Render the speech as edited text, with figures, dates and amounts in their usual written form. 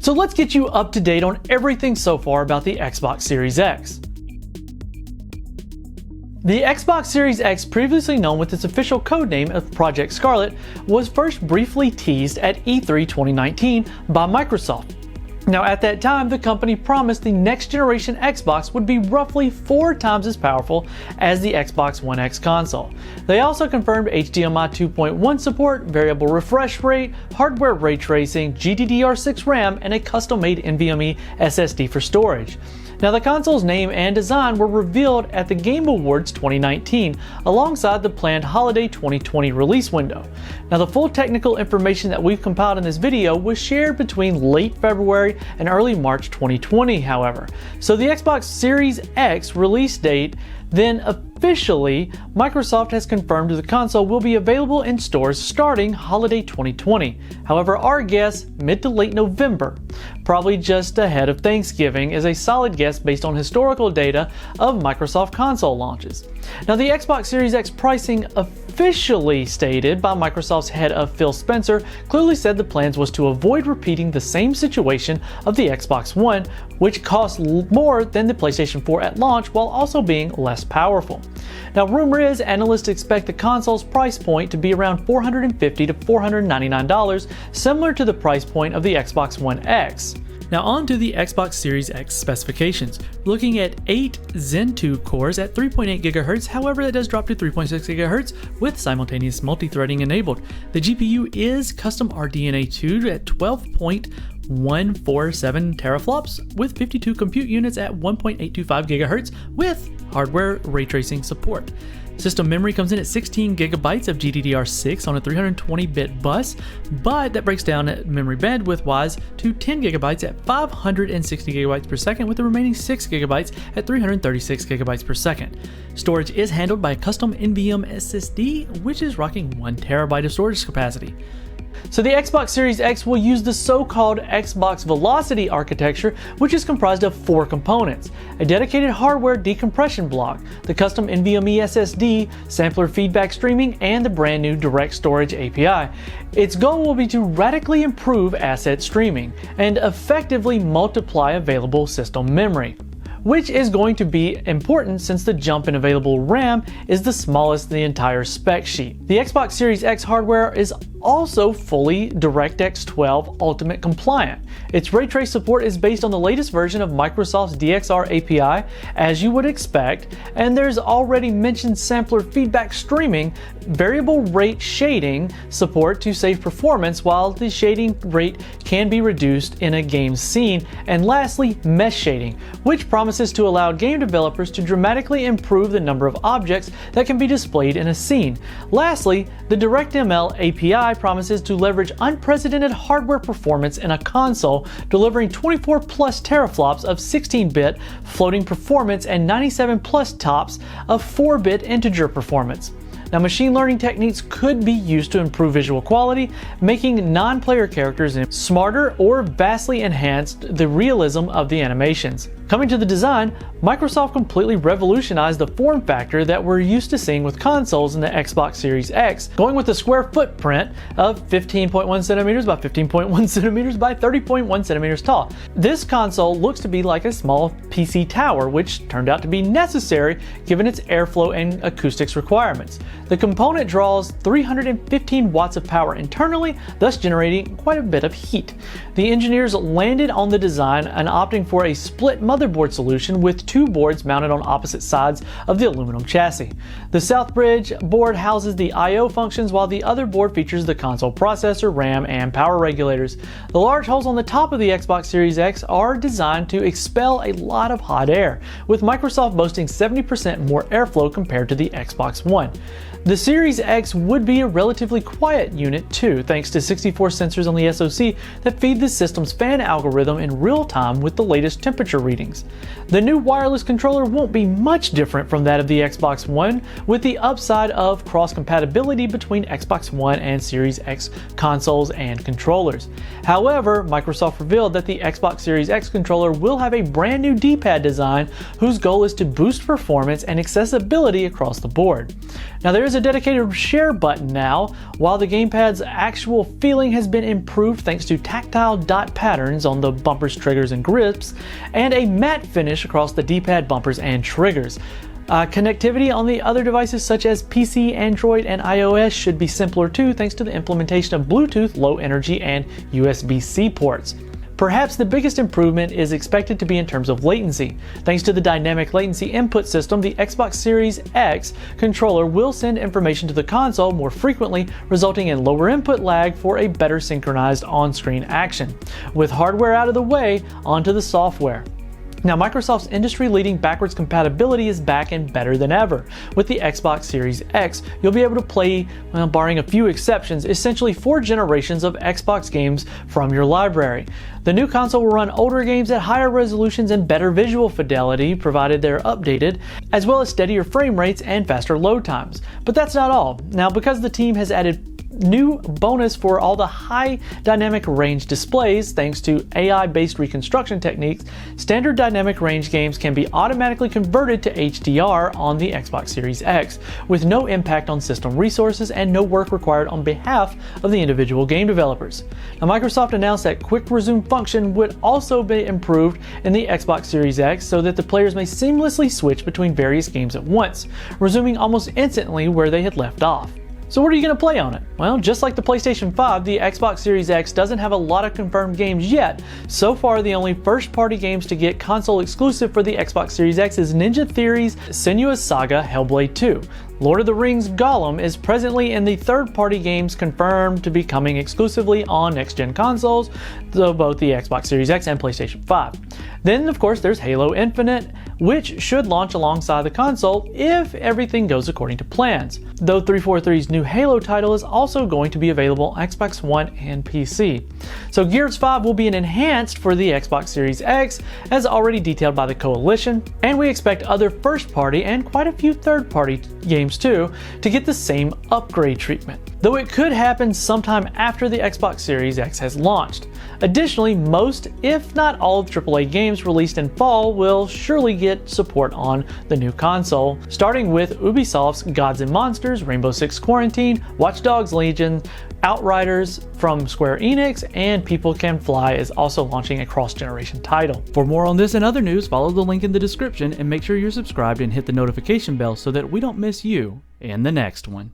So let's get you up to date on everything so far about the Xbox Series X. The Xbox Series X, previously known with its official codename of Project Scarlet, was first briefly teased at E3 2019 by Microsoft. Now, at that time, the company promised the next generation Xbox would be roughly 4 times as powerful as the Xbox One X console. They also confirmed HDMI 2.1 support, variable refresh rate, hardware ray tracing, GDDR6 RAM, and a custom-made NVMe SSD for storage. Now, the console's name and design were revealed at the Game Awards 2019, alongside the planned holiday 2020 release window. Now, the full technical information that we've compiled in this video was shared between late February and early March 2020, however. So the Xbox Series X release date, then officially, Microsoft has confirmed the console will be available in stores starting holiday 2020. However, our guess, mid to late November, probably just ahead of Thanksgiving, is a solid guess based on historical data of Microsoft console launches. Now, the Xbox Series X pricing officially stated by Microsoft's head of Phil Spencer clearly said the plans was to avoid repeating the same situation of the Xbox One, which cost more than the PlayStation 4 at launch while also being less powerful. Now, rumor is analysts expect the console's price point to be around $450 to $499, similar to the price point of the Xbox One X. Now on to the Xbox Series X specifications. Looking at 8 Zen 2 cores at 3.8 GHz, however that does drop to 3.6 GHz with simultaneous multi-threading enabled. The GPU is custom RDNA 2 at 12.147 teraflops with 52 compute units at 1.825 GHz with hardware ray tracing support. System memory comes in at 16 gigabytes of GDDR6 on a 320-bit bus, but that breaks down memory bandwidth-wise to 10 gigabytes at 560 gigabytes per second, with the remaining 6 gigabytes at 336 gigabytes per second. Storage is handled by a custom NVMe SSD, which is rocking 1 terabyte of storage capacity. So the Xbox Series X will use the so-called Xbox Velocity architecture, which is comprised of 4 components: a dedicated hardware decompression block, the custom NVMe SSD, sampler feedback streaming, and the brand new Direct Storage API. Its goal will be to radically improve asset streaming and effectively multiply available system memory, which is going to be important since the jump in available RAM is the smallest in the entire spec sheet. The Xbox Series X hardware is also fully DirectX 12 Ultimate compliant. Its ray trace support is based on the latest version of Microsoft's DXR API, as you would expect, and there's already mentioned sampler feedback streaming, variable rate shading support to save performance while the shading rate can be reduced in a game scene, and lastly, mesh shading, which promises to allow game developers to dramatically improve the number of objects that can be displayed in a scene. Lastly, the DirectML API promises to leverage unprecedented hardware performance in a console, delivering 24 plus teraflops of 16-bit floating performance and 97 plus tops of 4-bit integer performance. Now, machine learning techniques could be used to improve visual quality, making non-player characters smarter or vastly enhanced the realism of the animations. Coming to the design, Microsoft completely revolutionized the form factor that we're used to seeing with consoles in the Xbox Series X, going with a square footprint of 15.1 centimeters by 15.1 centimeters by 30.1 centimeters tall. This console looks to be like a small PC tower, which turned out to be necessary given its airflow and acoustics requirements. The component draws 315 watts of power internally, thus generating quite a bit of heat. The engineers landed on the design and opting for a split motherboard solution with 2 boards mounted on opposite sides of the aluminum chassis. The South Bridge board houses the I/O functions, while the other board features the console processor, RAM, and power regulators. The large holes on the top of the Xbox Series X are designed to expel a lot of hot air, with Microsoft boasting 70% more airflow compared to the Xbox One. The Series X would be a relatively quiet unit too, thanks to 64 sensors on the SoC that feed the system's fan algorithm in real time with the latest temperature readings. The new wireless controller won't be much different from that of the Xbox One, with the upside of cross-compatibility between Xbox One and Series X consoles and controllers. However, Microsoft revealed that the Xbox Series X controller will have a brand new D-pad design whose goal is to boost performance and accessibility across the board. Now there is a dedicated share button now, while the gamepad's actual feeling has been improved thanks to tactile dot patterns on the bumpers, triggers, and grips, and a matte finish across the D-pad, bumpers, and triggers. Connectivity on the other devices such as PC, Android, and iOS should be simpler too, thanks to the implementation of Bluetooth, low energy, and USB-C ports. Perhaps the biggest improvement is expected to be in terms of latency. Thanks to the dynamic latency input system, the Xbox Series X controller will send information to the console more frequently, resulting in lower input lag for a better synchronized on-screen action. With hardware out of the way, onto the software. Now, Microsoft's industry-leading backwards compatibility is back and better than ever. With the Xbox Series X, you'll be able to play, well, barring a few exceptions, essentially 4 generations of Xbox games from your library. The new console will run older games at higher resolutions and better visual fidelity, provided they're updated, as well as steadier frame rates and faster load times. But that's not all. Now, because the team has added new bonus for all the high dynamic range displays, thanks to AI-based reconstruction techniques, standard dynamic range games can be automatically converted to HDR on the Xbox Series X, with no impact on system resources and no work required on behalf of the individual game developers. Now, Microsoft announced that quick resume function would also be improved in the Xbox Series X so that the players may seamlessly switch between various games at once, resuming almost instantly where they had left off. So what are you going to play on it? Well, just like the PlayStation 5, the Xbox Series X doesn't have a lot of confirmed games yet. So far, the only first-party games to get console exclusive for the Xbox Series X is Ninja Theory's Senua's Saga Hellblade 2. Lord of the Rings Gollum is presently in the third-party games confirmed to be coming exclusively on next-gen consoles, so both the Xbox Series X and PlayStation 5. Then, of course, there's Halo Infinite, which should launch alongside the console if everything goes according to plans. Though 343's new Halo title is also going to be available on Xbox One and PC. So Gears 5 will be an enhanced for the Xbox Series X, as already detailed by the Coalition, and we expect other first-party and quite a few third-party games too to get the same upgrade treatment, though it could happen sometime after the Xbox Series X has launched. Additionally, most, if not all, of AAA games released in fall will surely get support on the new console, starting with Ubisoft's Gods and Monsters, Rainbow Six Quarantine, Watch Dogs Legion, Outriders from Square Enix, and People Can Fly is also launching a cross-generation title. For more on this and other news, follow the link in the description and make sure you're subscribed and hit the notification bell so that we don't miss you in the next one.